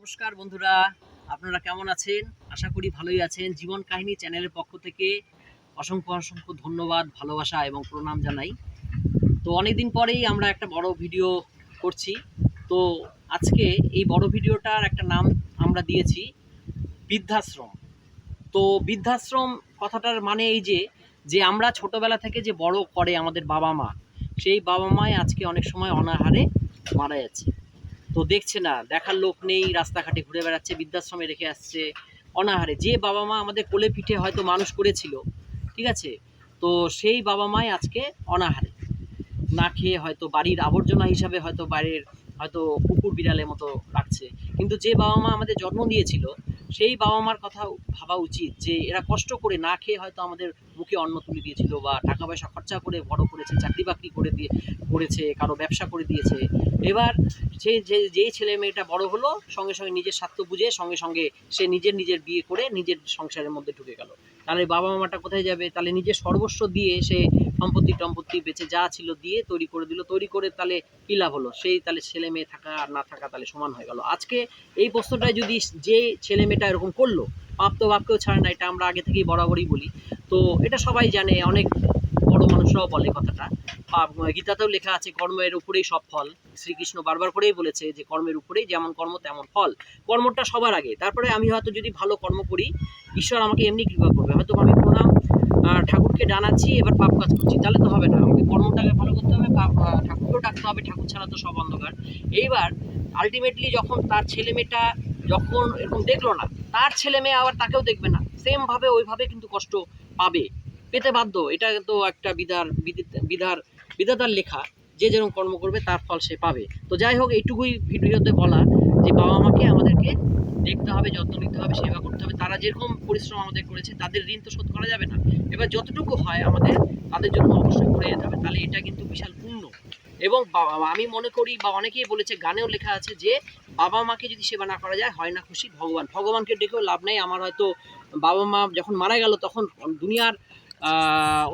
নমস্কার বন্ধুরা, আপনারা কেমন আছেন? আশা করি ভালোই আছেন। জীবন কাহিনী চ্যানেলের পক্ষ থেকে অসংখ্য ধন্যবাদ, ভালোবাসা এবং প্রণাম জানাই। তো অনেকদিন পরেই আমরা একটা বড় ভিডিও করছি। তো আজকে এই বড় ভিডিওটার একটা নাম আমরা দিয়েছি বৃদ্ধাশ্রম। তো বৃদ্ধাশ্রম কথাটার মানে এই যে আমরা ছোটবেলা থেকে যে বড় করে আমাদের বাবা মা, সেই বাবা মাই আজকে অনেক সময় অনাহারে মারা যাচ্ছে। তো দেখছে না, দেখার লোক নেই, রাস্তাঘাটে ঘুরে বেড়াচ্ছে, বৃদ্ধাশ্রমে রেখে আসছে অনাহারে। যে বাবা মা আমাদের কোলে পিঠে হয়তো মানুষ করেছিল, ঠিক আছে, তো সেই বাবা মাই আজকে অনাহারে না খেয়ে হয়তো বাড়ির আবর্জনা হিসাবে হয়তো বাইরের হয়তো কুকুর বিড়ালের মতো রাখছে। কিন্তু যে বাবা মা আমাদের জন্ম দিয়েছিল, সেই বাবা মার কথা ভাবা উচিত যে এরা কষ্ট করে না খেয়ে হয়তো আমাদের মুখে অন্ন তুলে দিয়েছিল, বা টাকা পয়সা খরচা করে বড় করেছে, চাকরি বাকরি করেছে, কারো ব্যবসা করে দিয়েছে। এবার যেই ছেলে মেয়েটা বড় হলো, সঙ্গে সঙ্গে নিজের স্বার্থ বুঝে সঙ্গে সঙ্গে সে নিজের বিয়ে করে নিজের সংসারের মধ্যে ঢুকে গেল। তাহলে বাবা মাটা কোথায় যাবে? তাহলে নিজের সর্বস্ব দিয়ে সে সম্পত্তি বেচে যা ছিল দিয়ে তৈরি করে দিল। তৈরি করে তাহলে কী লাভ হলো? সেই তাহলে ছেলে মেয়ে থাকা আর না থাকা তাহলে সমান হয়ে গেল। আজকে এই প্রশ্নটায় যদি যে ছেলে মেয়েটা এরকম করলো, পাপ তো বাপকেও ছাড়ে না, এটা আমরা আগে থেকেই বরাবরই বলি। তো এটা সবাই জানে, অনেক বড় মানুষরাও বলে কথাটা। গীতাতেও লেখা আছে, কর্মের উপরেই সব ফল। শ্রীকৃষ্ণ বারবার করেই বলেছে যে কর্মের উপরেই যেমন কর্ম তেমন ফল। কর্মটা সবার আগে, তারপরে আমি হয়তো যদি ভালো কর্ম করি, ঈশ্বর আমাকে এমনি কৃপা করবে। হয়তো আমি প্রণাম ঠাকুরকে জানাচ্ছি, এবার পাপ কাজ করছি, তাহলে তো হবে না। আমাকে কর্মটাকে ভালো করতে হবে, ঠাকুরকেও ডাকতে হবে, ঠাকুর ছাড়া তো সব অন্ধকার। এইবার আলটিমেটলি যখন তার ছেলে মেয়েটা যখন এরকম দেখলো না, তার ছেলে মেয়ে আবার তাকেও দেখবে না, সেমভাবে ওইভাবে কিন্তু কষ্ট পেতে বাধ্য। এটা তো একটা বিধাতার লেখা, যে যেরকম কর্ম করবে তার ফল সে পাবে। তো যাই হোক, এইটুকুই ভিডিওতে বলা যে বাবা মাকে আমাদেরকে দেখতে হবে, যত্ন নিতে হবে, সেবা করতে হবে। তারা যেরকম পরিশ্রম আমাদের করেছে, তাদের ঋণ তো শোধ করা যাবে না। এবার যতটুকু হয় আমাদের তাদের জন্য অবশ্যই করে যেতে হবে, তাহলে এটা কিন্তু বিশাল পুণ্য। এবং আমি মনে করি, বা অনেকেই বলেছে, গানেও লেখা আছে যে বাবা মাকে যদি সেবা না করা যায়, হয় না খুশি ভগবানকে ডেকেও লাভ নেই। আমার হয়তো বাবা মা যখন মারা গেল, তখন দুনিয়ার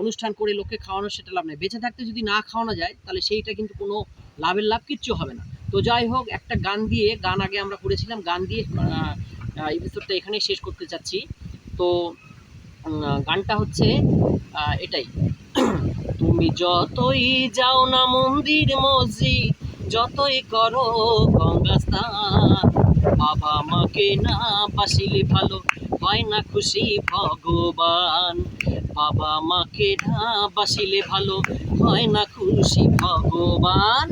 অনুষ্ঠান করে লোককে খাওয়ানো, সেটা লাভ নেই। বেঁচে থাকতে যদি না খাওয়ানো যায়, তাহলে সেইটা কিন্তু কোনো লাভ কিচ্ছু হবে না। তো যাই হোক, একটা গান আগে আমরা করেছিলাম, গান দিয়ে এপিসোডটা এখানেই শেষ করতে চাচ্ছি। তো গানটা হচ্ছে এটাই, তুমি যতই যাও না মন্দির মসজিদ, যতই করো গঙ্গা স্নান, বাবা মাকে না বাসিলে ভালো, হয় না খুশি ভগবান। বাবা মাকে না বাসিলে ভালো, হয় না খুশি ভগবান।